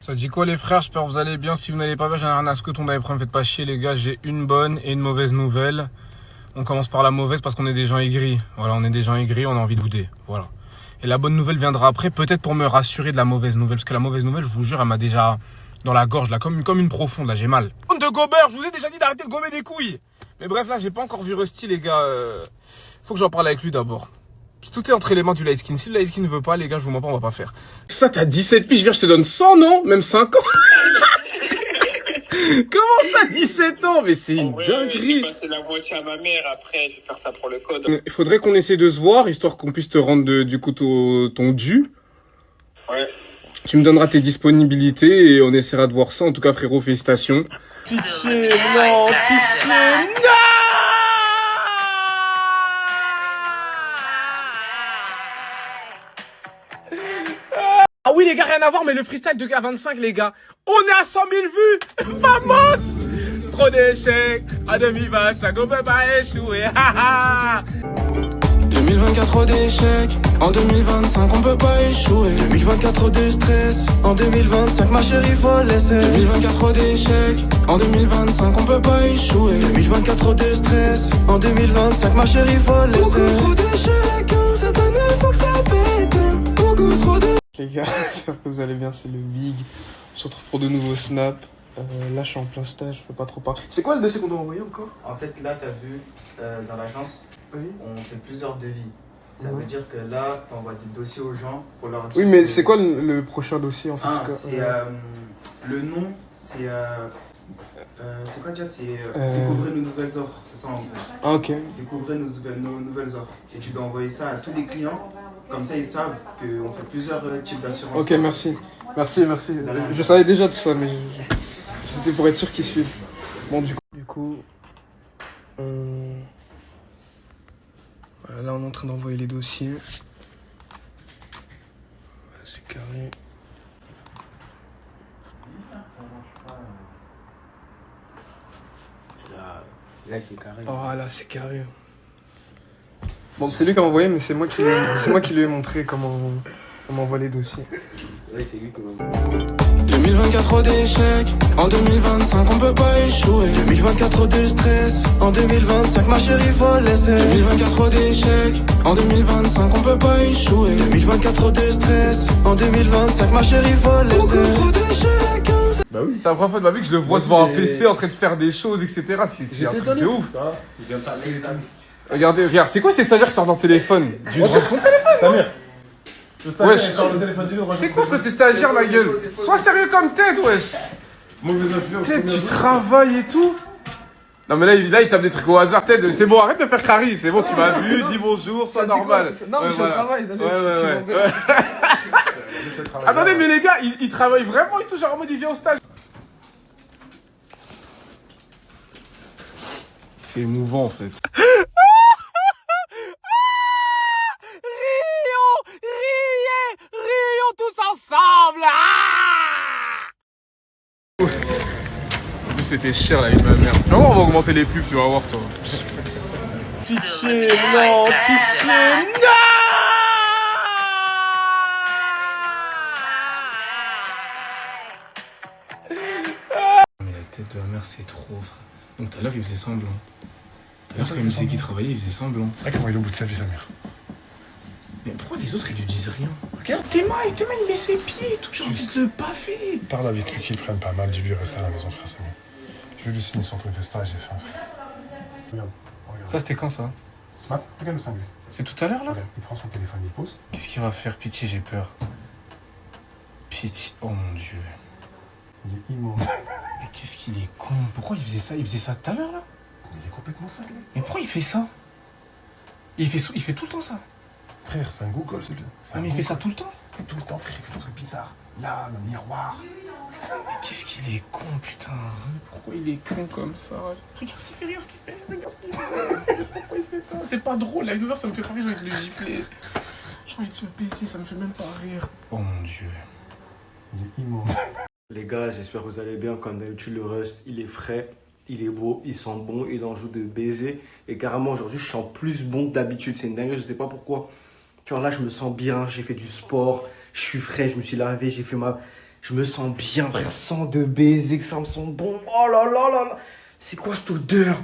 Ça dit quoi les frères? J'espère que vous allez bien. Si vous n'allez pas bien, j'en ai rien à scouter, on avait pris, me faites pas chier les gars. J'ai une bonne et une mauvaise nouvelle. On commence par la mauvaise parce qu'on est des gens aigris. Voilà, on est des gens aigris, on a envie de bouder. Voilà. Et la bonne nouvelle viendra après, peut-être pour me rassurer de la mauvaise nouvelle. Parce que la mauvaise nouvelle, je vous jure, elle m'a déjà dans la gorge, là, comme une profonde, là, j'ai mal. Bande de gobeurs, je vous ai déjà dit d'arrêter de gommer des couilles. Mais bref, là, j'ai pas encore vu Rusty, les gars. Faut que j'en parle avec lui d'abord. Tout est entre les mains du light skin. Si le light skin ne veut pas, les gars, je vous mens pas, on va pas faire. Ça, t'as 17 piges, je te donne 100, non? Même 50. Comment ça, 17 ans? Mais c'est une dinguerie. Je vais passer la moitié à ma mère, après je vais faire ça pour le code. Il faudrait qu'on essaie de se voir, histoire qu'on puisse te rendre du coup ton dû. Ouais. Tu me donneras tes disponibilités et on essaiera de voir ça. En tout cas, frérot, félicitations. Pitié, non, pitié, non! Ah oui les gars, rien à voir, mais le freestyle de K25 les gars, on est à 100 000 vues. Vamos. Trop d'échecs, à 2025 on peut pas échouer. 2024 trop d'échecs, en 2025 on peut pas échouer. 2024 trop de stress, en 2025 ma chérie faut laisser. 2024 trop d'échecs, en 2025 on peut pas échouer. 2024 trop de stress, en 2025 ma chérie faut laisser. Beaucoup trop d'échecs, cette année faut que ça pète. Beaucoup trop d'échecs. Les gars, j'espère que vous allez bien, c'est le Big. On se retrouve pour de nouveaux snaps. Là, je suis en plein stage, je peux pas trop parler. C'est quoi le dossier qu'on doit envoyer encore? En fait, là, tu as vu, dans l'agence, Oui. on fait plusieurs devis. Ça veut dire que là, tu envoies des dossiers aux gens pour leur dire. Oui, mais c'est quoi le prochain dossier en fait? C'est le nom, c'est quoi déjà? C'est découvrir nos nouvelles offres, c'est ça en gros. Ah, ok. Découvrir nos nouvelles offres. Et tu dois envoyer ça à tous les clients, comme ça ils savent qu'on fait plusieurs types d'assurance. Ok, merci. Merci. Je savais déjà tout ça, mais c'était pour être sûr qu'ils suivent. Bon, du coup, voilà, là, on est en train d'envoyer les dossiers. Voilà, c'est carré. Là, c'est carré. Oh, là, c'est carré. Bon, c'est lui qui a envoyé, mais c'est moi qui lui ai montré comment on envoie les dossiers. Ouais, c'est lui qui m'a. 2024 trop d'échecs, en 2025 on peut pas échouer. 2024 trop de stress, en 2025 ma chérie faut laisser. 2024 trop d'échecs, en 2025 on peut pas échouer. 2024 trop de stress, en 2025 ma chérie faut laisser. Beaucoup trop d'échecs. Bah oui. C'est la première fois de ma vie que je le vois devant un PC en train de faire des choses, etc. C'est un truc de ouf. Regardez, regarde, c'est quoi ces stagiaires qui sortent leur téléphone? Son téléphone, Samir. Wesh. C'est C'est quoi ça, ces stagiaires, la gueule? Sois sérieux comme Ted, wesh. Ted, tu travailles et tout? Non mais là il tape des trucs au hasard. Ted, c'est bon, arrête de faire Carrie, c'est bon, tu m'as vu, dis bonjour, sois normal. Non, mais Ouais, je voilà. travaille. Ouais. Attendez, mais les gars, il travaille vraiment et tout, genre en mode il vient au stage. C'est émouvant en fait. Rions tous ensemble. En plus c'était cher la vie de ma mère. Tu vas voir, on va augmenter les pubs, tu vas voir toi. Pitié, non, pitié, non. Mais la tête de ma mère c'est trop frère. Donc tout à l'heure il faisait semblant. Tout à l'heure quand il me disait qu'il travaillait, il faisait semblant. Ah, comment il est au bout de sa vie, Samir? Mais pourquoi les autres ils lui disent rien? Regarde, Théma il met ses pieds et tout, j'ai envie de le baffer. Parle avec lui qu'il prenne pas mal, dis-lui rester à la maison, frère, c'est bon. Je vais lui signer son truc de stage, j'ai faim, frère. Regarde. Ça c'était quand ça? Ce matin, regarde le single. C'est tout à l'heure là? Regarde, il prend son téléphone, il pose. Qu'est-ce qu'il va faire? Pitié, j'ai peur. Pitié, oh mon dieu. Il est immonde. Mais qu'est-ce qu'il est con. Pourquoi il faisait ça? Il faisait ça tout à l'heure là? Il est complètement cinglé. Mais pourquoi il fait ça? Il fait tout le temps ça. Frère, c'est un Google, c'est bien. Ah mais il fait ça tout le temps? Tout le temps, frère, il fait des trucs bizarres. Là, le miroir. Mais qu'est-ce qu'il est con, putain. Pourquoi il est con comme ça? Regarde ce qu'il fait, regarde ce qu'il fait, regarde ce qu'il fait. Pourquoi il fait ça? C'est pas drôle, là, une heure ça me fait rire, j'ai envie de le gifler. J'ai envie de le baiser, ça me fait même pas rire. Oh mon dieu. Il est immonde. Les gars, j'espère que vous allez bien. Comme d'habitude, le Rust, il est frais, il est beau, il sent bon, il en joue de baiser. Et carrément, aujourd'hui, je sens plus bon que d'habitude. C'est une dinguerie, je sais pas pourquoi. Tu vois, là, je me sens bien, j'ai fait du sport, je suis frais, je me suis lavé, j'ai fait ma... Je me sens bien, frère, sans de baiser, que ça me sent bon. Oh là là là là. C'est quoi cette odeur?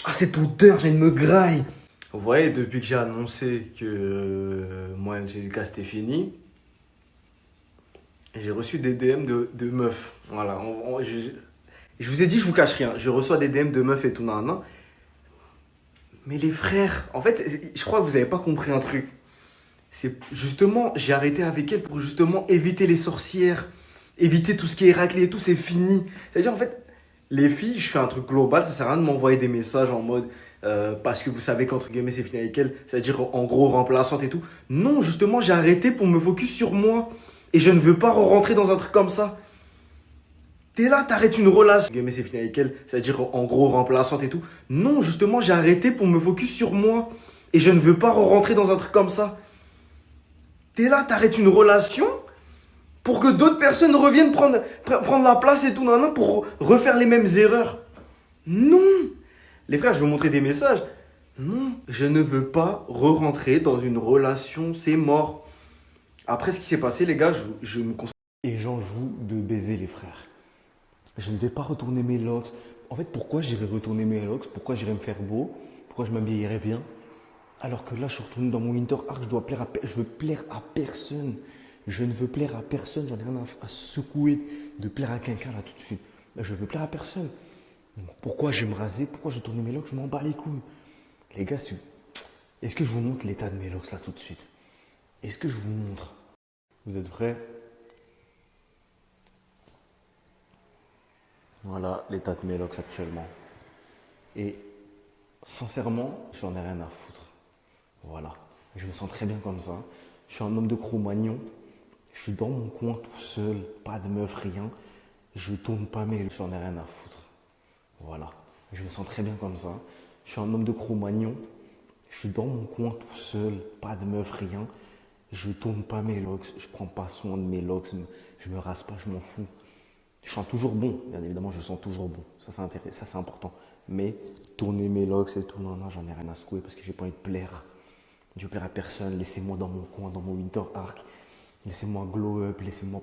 Ah, cette odeur, j'ai une me graille. Vous voyez, depuis que j'ai annoncé que moi, MCLK, c'était fini, j'ai reçu des DM de meufs. Voilà. Je vous ai dit, je vous cache rien. Je reçois des DM de meufs et tout, nan. Mais les frères, en fait, je crois que vous n'avez pas compris un truc. C'est justement, j'ai arrêté avec elles pour justement éviter les sorcières, éviter tout ce qui est raclé et tout, c'est fini. C'est-à-dire, en fait, les filles, je fais un truc global, ça sert à rien de m'envoyer des messages en mode parce que vous savez qu'entre guillemets c'est fini avec elles, c'est-à-dire en gros remplaçante et tout. Non, justement, j'ai arrêté pour me focus sur moi et je ne veux pas rentrer dans un truc comme ça. T'es là, t'arrêtes une relation. Mais c'est fini avec elle, c'est-à-dire en gros remplaçante et tout. Non, justement, j'ai arrêté pour me focus sur moi et je ne veux pas rentrer dans un truc comme ça. T'es là, t'arrêtes une relation pour que d'autres personnes reviennent prendre la place et tout, pour refaire les mêmes erreurs. Non. Les frères, je vais vous montrer des messages. Non, je ne veux pas re-rentrer dans une relation, c'est mort. Après ce qui s'est passé, les gars, je me concentre. Et j'en joue de baiser, les frères. Je ne vais pas retourner mes locks. En fait, pourquoi j'irais retourner mes locks? Pourquoi j'irais me faire beau? Pourquoi je m'habillerais bien? Alors que là, je suis retourné dans mon Winter Arc, je veux plaire à personne. Je ne veux plaire à personne, j'en ai rien à secouer de plaire à quelqu'un là tout de suite. Là, je veux plaire à personne. Donc, pourquoi je vais me raser? Pourquoi je vais tourner mes locks? Je m'en bats les couilles. Les gars, est-ce que je vous montre l'état de mes locks là tout de suite? Est-ce que je vous montre? Vous êtes prêts? Voilà l'état de mes locks actuellement. Et sincèrement, j'en ai rien à foutre. Voilà. Je me sens très bien comme ça. Je suis un homme de Cro-Magnon. Je suis dans mon coin tout seul. Pas de meuf, rien. Je tourne pas mes locks. J'en ai rien à foutre. Voilà. Je me sens très bien comme ça. Je suis un homme de Cro-Magnon. Je suis dans mon coin tout seul. Pas de meuf, rien. Je tourne pas mes locks. Je prends pas soin de mes locks. Je me rase pas, je m'en fous. Je sens toujours bon, bien évidemment, je sens toujours bon. Ça, c'est intéressant, ça, c'est important. Mais tourner mes locks et tout, non, j'en ai rien à secouer parce que j'ai pas envie de plaire. Je veux plaire à personne. Laissez-moi dans mon coin, dans mon Winter Arc. Laissez-moi glow up, laissez-moi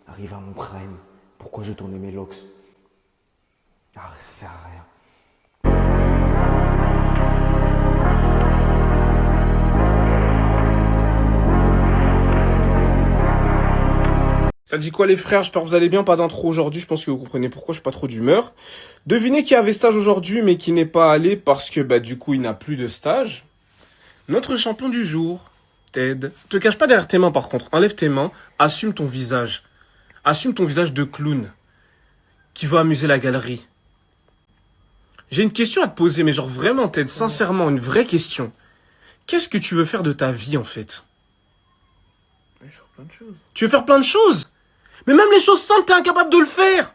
arriver à mon prime. Pourquoi je tournais mes locks? Ah, ça sert à rien. Ça dit quoi les frères? J'espère que vous allez bien, pas d'intro aujourd'hui, je pense que vous comprenez pourquoi je suis pas trop d'humeur. Devinez qui avait stage aujourd'hui mais qui n'est pas allé parce que du coup il n'a plus de stage. Notre champion du jour, Ted. Te cache pas derrière tes mains par contre, enlève tes mains, assume ton visage. Assume ton visage de clown qui veut amuser la galerie. J'ai une question à te poser, mais genre vraiment Ted, sincèrement, une vraie question. Qu'est-ce que tu veux faire de ta vie en fait? Je vais faire plein de choses. Tu veux faire plein de choses? Mais même les choses simples, t'es incapable de le faire.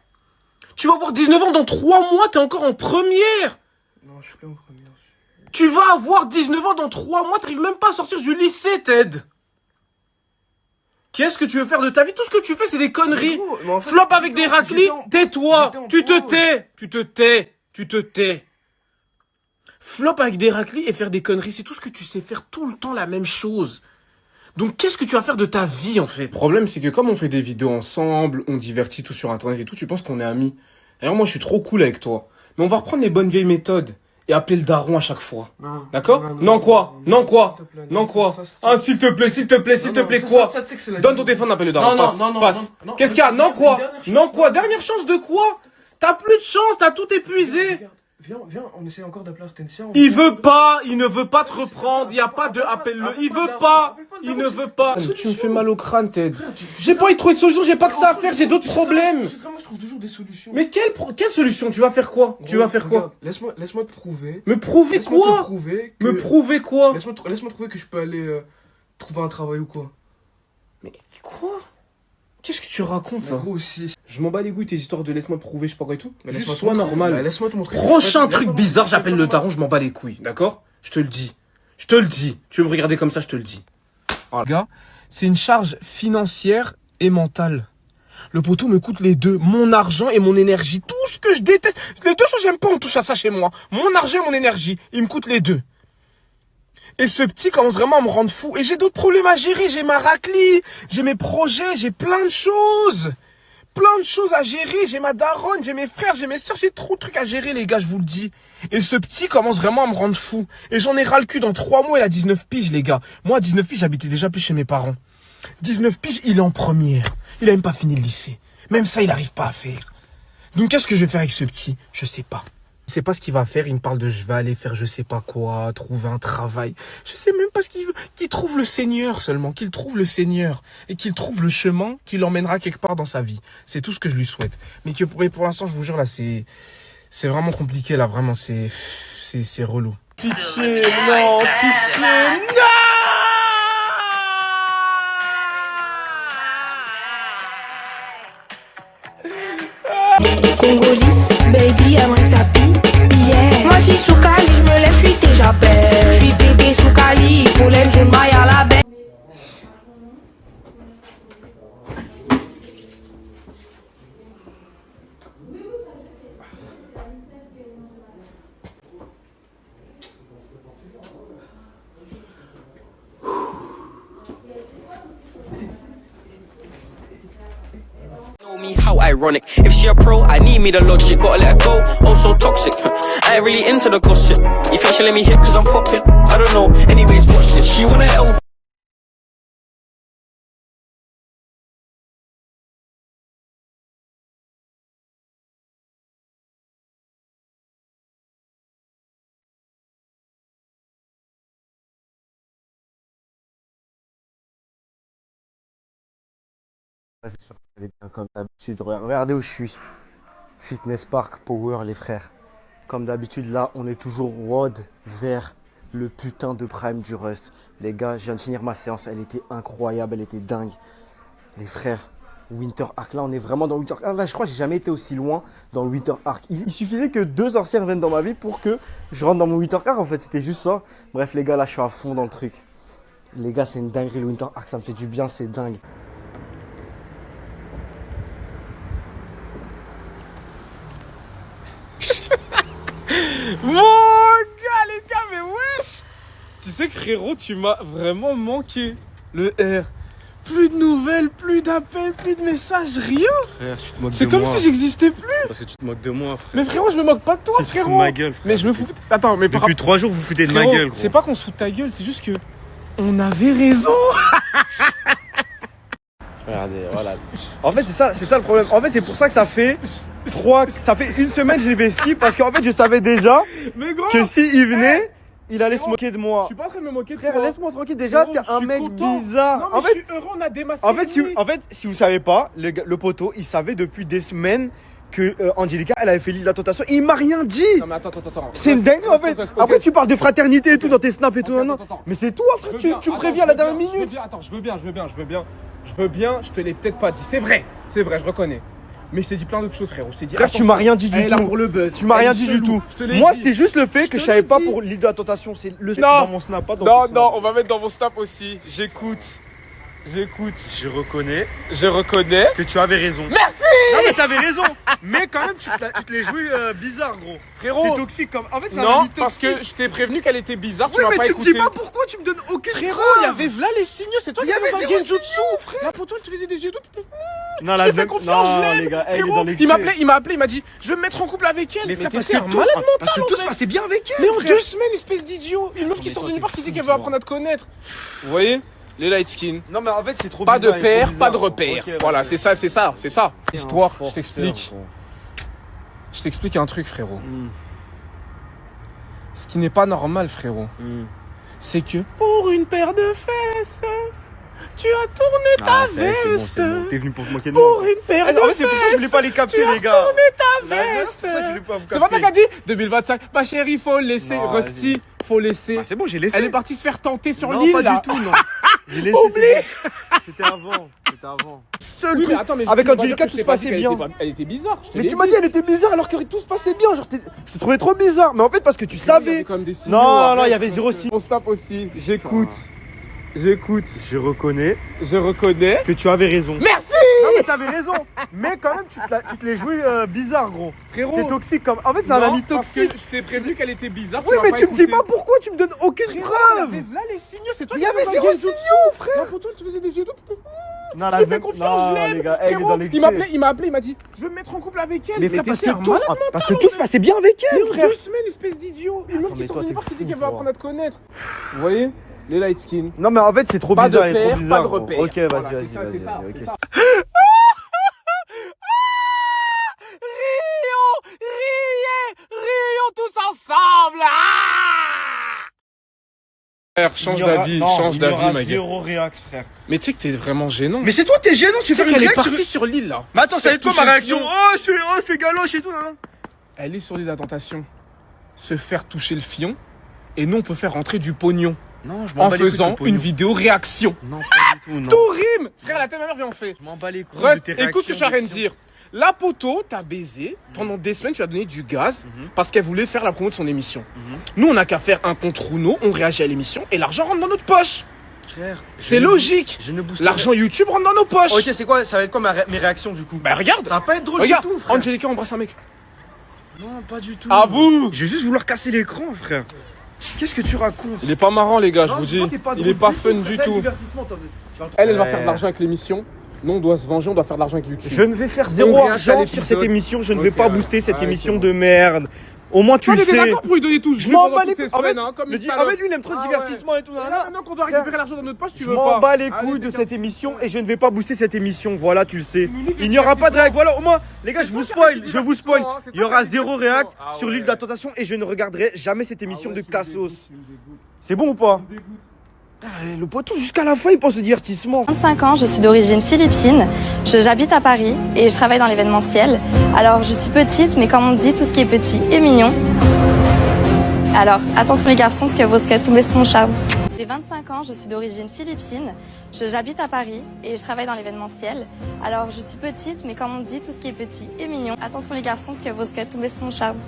Tu vas avoir 19 ans dans 3 mois, t'es encore en première. Non, je suis plus en première. Tu vas avoir 19 ans dans 3 mois, t'arrives même pas à sortir du lycée, Ted. Qu'est-ce que tu veux faire de ta vie? Tout ce que tu fais, c'est des conneries. Mais en fait, Flop avec des raclis, tais-toi. Tu te tais. Tu te tais. Tu te tais. Flop avec des raclis et faire des conneries, c'est tout ce que tu sais faire tout le temps la même chose. Donc, qu'est-ce que tu vas faire de ta vie, en fait? Le problème, c'est que comme on fait des vidéos ensemble, on divertit tout sur Internet et tout, tu penses qu'on est amis. D'ailleurs, moi, je suis trop cool avec toi. Mais on va reprendre les bonnes vieilles méthodes et appeler le daron à chaque fois. D'accord? Non, quoi? Non, quoi? Non, quoi? Ah, s'il te plaît, s'il te plaît, s'il te plaît, quoi? Donne ton téléphone, appelle le daron. Passe, passe. Qu'est-ce qu'il y a? Non, quoi? Non, quoi? Dernière chance de quoi? T'as plus de chance, t'as tout épuisé. Viens, on essaie encore d'appeler Hortensia. Il veut pas, il ne veut pas te reprendre, il y a pas de appelle-le, il veut pas, il ne veut pas. Est-ce que tu me fais mal au crâne, Ted? J'ai pas envie de trouver de solution, j'ai pas que ça à faire, j'ai d'autres problèmes. Moi, je trouve toujours des solutions. Mais quelle solution? Tu vas faire quoi? Tu vas faire quoi? Laisse-moi te prouver. Me prouver quoi? Me prouver quoi? Laisse-moi te prouver que je peux aller trouver un travail ou quoi. Mais quoi? Qu'est-ce que tu racontes là? Gros, si. Je m'en bats les couilles tes histoires de laisse-moi te prouver, je sais pas quoi et tout. Juste sois normal. Laisse-moi te montrer. Prochain truc bizarre, j'appelle le daron, je m'en bats les couilles, d'accord? Je te le dis. Je te le dis. Tu veux me regarder comme ça, je te le dis. Les gars, c'est une charge financière et mentale. Le poteau me coûte les deux, mon argent et mon énergie. Tout ce que je déteste, les deux choses, j'aime pas, on touche à ça chez moi. Mon argent et mon énergie, il me coûte les deux. Et ce petit commence vraiment à me rendre fou. Et j'ai d'autres problèmes à gérer. J'ai ma raclie, j'ai mes projets, j'ai plein de choses. Plein de choses à gérer. J'ai ma daronne, j'ai mes frères, j'ai mes soeurs. J'ai trop de trucs à gérer, les gars, je vous le dis. Et ce petit commence vraiment à me rendre fou. Et j'en ai ras le cul dans 3 mois. Il a 19 piges, les gars. Moi, à 19 piges, j'habitais déjà plus chez mes parents. 19 piges, il est en première. Il a même pas fini le lycée. Même ça, il n'arrive pas à faire. Donc, qu'est-ce que je vais faire avec ce petit? Je sais pas. Je sais pas ce qu'il va faire. Il me parle de je vais aller faire je sais pas quoi, trouver un travail. Je sais même pas ce qu'il veut. Qu'il trouve le Seigneur seulement. Qu'il trouve le Seigneur. Et qu'il trouve le chemin qui l'emmènera quelque part dans sa vie. C'est tout ce que je lui souhaite. Mais pour l'instant, je vous jure, là, c'est vraiment compliqué, là. Vraiment, c'est relou. Pitié, non, pitié, non! Congolise, baby, aimerait sa yeah. Moi, si sous Cali, je me lève, je suis déjà belle. Je suis pété sous Cali, pollen, jaune, maille à la belle. How ironic. If she a pro, I need me the logic. Gotta let her go. Oh, so toxic. I ain't really into the gossip. You think she let me hit cause I'm popping? I don't know. Anyways, watch this. She wanna help. Elle est bien comme d'habitude. Regardez où je suis. Fitness Park Power, les frères. Comme d'habitude, là, on est toujours road vers le putain de prime du Rust. Les gars, je viens de finir ma séance. Elle était incroyable, elle était dingue. Les frères, Winter Arc. Là, on est vraiment dans Winter Arc. Là, je crois que j'ai jamais été aussi loin dans le Winter Arc. Il suffisait que 2 sorcières viennent dans ma vie pour que je rentre dans mon Winter Arc. En fait, c'était juste ça. Bref, les gars, là, je suis à fond dans le truc. Les gars, c'est une dinguerie, le Winter Arc. Ça me fait du bien, c'est dingue. Mon gars, les gars, mais wesh! Tu sais que frérot, tu m'as vraiment manqué. Le R. Plus de nouvelles, plus d'appels, plus de messages, rien. Frère, tu te moques de C'est comme moi. si j'existais plus. Parce que tu te moques de moi, frère. Mais frérot, je me moque pas de toi, Tu te fous frérot. de ma gueule, frère. Mais je me fous. Attends, mais Depuis 3 jours, vous foutez de ma frérot, gueule, gros. c'est pas qu'on se fout de ta gueule, c'est juste que on avait raison. Regardez, voilà. En fait, c'est ça le problème. En fait, c'est pour ça que ça fait 1 semaine que je l'ai fait skip parce qu'en fait, je savais déjà Mais gros, que s'il venait, il allait se moquer de moi. je suis pas en train de me moquer de Frère, toi. laisse-moi tranquille. Déjà, Frérot, t'es je un suis mec content. bizarre. Non, mais En je fait, suis heureux, on a démasqué. en fait, si vous savez pas, le poteau, il savait depuis des semaines que Angelica, elle avait fait l'île de la tentation. Il m'a rien dit. Non, mais attends. C'est une dingue en fait. Après, tu parles de fraternité et tout dans tes snaps et tout. Non. Attends. Mais c'est toi, frère. Tu me préviens à la dernière minute. Je veux bien, je te l'ai peut-être pas dit. C'est vrai, je reconnais. Mais je t'ai dit plein d'autres choses, frérot. Je t'ai dit. Frère, tu m'as rien dit du elle est là tout. pour le buzz. Tu m'as Elle rien est dit du chelou. tout. Je te l'ai Moi, dit. c'était juste le fait que je savais pas pour l'île de la tentation. C'est le dans mon snap, pas dans ton snap. Non, on va mettre dans mon snap aussi. J'écoute. Je reconnais Que que tu avais raison. Merci. Non, mais t'avais raison. Mais quand même, tu te l'es joué bizarre, gros. Frérot. T'es toxique comme. En fait, c'est un Non, ami parce toxique. que je t'ai prévenu qu'elle était bizarre. Oui, tu m'as mais pas tu écouté. me dis pas pourquoi tu me donnes aucun. Frérot, il y avait là les signaux. C'est toi Il y qui avait faisais un zéro genjutsu. frère. Là, pour toi, tu faisais des yeux doux. Non, Je te fais confiance, je non, l'aime. les gars, elle est Frérot, dans l'excès. il m'a appelé, il m'a dit je veux me mettre en couple avec elle. Mais frère, parce t'es que un tout, malade parce que mental, tout en se fait. passait bien avec elle. Mais en frère. 2 semaines, espèce d'idiot. Une meuf qui sort de nulle part qui dit qu'elle veut apprendre à te connaître. Vous voyez, les light skin. Non, mais en fait, c'est trop Pas de bizarre. père, trop pas de bizarre. repère. Ok, Voilà, ouais. c'est ça. Histoire, Un je t'explique. forceur, gros. Je t'explique un truc, frérot. Ce qui n'est pas normal, frérot, c'est que pour une paire de fesses, tu as tourné ta veste. T'es venu pour te moquer de moi. Pour une paire de En fait, c'est pour ça que je voulais pas les capter, tu as les gars. tourné ta La veste, veste. c'est pour ça que je voulais pas vous C'est pas toi capter. qui as dit 2025, ma chérie, faut laisser. Non, Rusty, faut laisser. Bah, c'est bon, j'ai laissé. Elle est partie se faire tenter sur Non, l'île, pas là. du tout, non. J'ai laissé. C'était avant. Seul Oui, truc. mais attends, mais Avec tu vas pas Angelica, dire que tout je se t'ai pas dit passait qu'elle bien. était pas- Elle était bizarre. je te Mais l'ai tu m'as dit, elle était bizarre alors que tout se passait bien. Genre, je te trouvais trop bizarre. Mais en fait, parce que tu Il y avait savais. quand même des signaux, Non, arrête. il y avait 0 signe. On se tape aussi. J'écoute. Je reconnais Je reconnais. que tu avais raison. Merci. Non, mais t'avais raison. Mais quand même, tu te l'es joué bizarre, gros. Frérot. T'es toxique comme. En fait, c'est un ami toxique. Parce que je t'ai prévenu qu'elle était bizarre. Oui, mais tu me dis pas pourquoi, tu me donnes aucune Frérot, preuve. il y avait là les signaux, c'est toi Il qui y avait faisais un zéro genjutsu. signaux, frère. La photo, tu faisais des yeux doux. Non, Je lui fais confiance, je l'aime. les gars, elle est Frérot, dans l'excès. il m'a appelé, il m'a dit je veux me mettre en couple avec elle. Mais frère, t'es parce un que tout, malade parce que mental, tout se passait bien avec Mais elle, en frère. 2 semaines, espèce d'idiot. Une meuf mais qui sort toi, de t'es nulle part qui dit fou, qu'elle veut toi. apprendre à te connaître. Vous voyez les light skin. Non, mais en fait, c'est trop Pas bizarre, de il est trop père, bizarre. pas de gros. repère. Ok, Voilà, vas-y, c'est ça, vas-y, c'est ça, ok. c'est ça. Rions tous ensemble. Frère, change d'avis, change d'avis, ma gueule. Zéro réax, frère. Mais tu sais que t'es vraiment gênant. Mais c'est toi, t'es gênant, tu Tu sais fais une qu'elle est réaction. partie sur l'île là. Mais attends, ça va être quoi ma Toucher le réaction? fion. Oh, c'est galoche et tout, hein. Elle est sur l'île d'attentation. Se faire toucher le fion. Et nous, on peut faire rentrer du pognon. Non, je En faisant une vidéo réaction. Non, pas du tout, non. Tout rime. Frère, la tête de ma mère, viens, on fait. Je m'en bats les couilles. Reste, de tes écoute ce que je suis en train de réactions, dire. La poteau t'a baisé. Pendant des semaines, tu as donné du gaz parce qu'elle voulait faire la promo de son émission. Nous, on n'a qu'à faire un contre Uno, on réagit à l'émission et l'argent rentre dans notre poche. Frère, C'est logique. je ne booste L'argent YouTube rentre dans nos poches. Ok, c'est quoi? Ça va être quoi mes réactions du coup? Bah regarde. Ça va pas être drôle Regarde, du tout, frère. Angelica embrasse un mec. Non, pas du tout. À vous. Je vais juste vouloir casser l'écran, frère. Qu'est-ce que tu racontes? Il est pas marrant, les gars, je Non, vous c'est toi dis. qui es pas Il drôle est pas du fun tout, du c'est un tout. divertissement, toi. Elle va faire de l'argent avec l'émission. Nous, on doit se venger, on doit faire de l'argent avec YouTube. Je ne vais faire On zéro réagit à argent l'épisode. sur cette émission. Je ne vais Ok, pas ouais. booster cette Ouais, émission c'est de merde. Au moins, tu On le était sais. d'accord pour lui donner tout. Je m'en bats les couilles. couilles. Comme Me une dis, salope. lui, il aime trop le Ah divertissement et tout. Et là, Là, maintenant qu'on doit récupérer l'argent dans notre poche, tu je veux m'en pas. bats les Allez, couilles de t'es cette qu'un émission fou. et je ne vais pas booster cette émission. Voilà, tu le sais. nous nique le Il n'y aura pas de divertissement. réac. Voilà, au moins, les gars, je vous spoil. Je vous spoil. divertissement, hein, c'est Il y aura pas zéro divertissement. réac Ah sur ouais. l'île d'attentation et je ne regarderai jamais cette émission Ah de ouais, tu me Cassos. dégoûtes, tu me dégoûtes. C'est bon ou pas? Tu me dégoûtes. Le poteau, jusqu'à la fin, il pense au divertissement. 25 ans, je suis d'origine philippine, j'habite à Paris et je travaille dans l'événementiel. Alors je suis petite, mais comme on dit, tout ce qui est petit est mignon. Alors attention les garçons, parce que vous serez tombés sur mon charme. J'ai 25 ans, je suis d'origine philippine, j'habite à Paris et je travaille dans l'événementiel. Alors je suis petite, mais comme on dit, tout ce qui est petit est mignon. Attention les garçons, parce que vous serez tombés sur mon charme.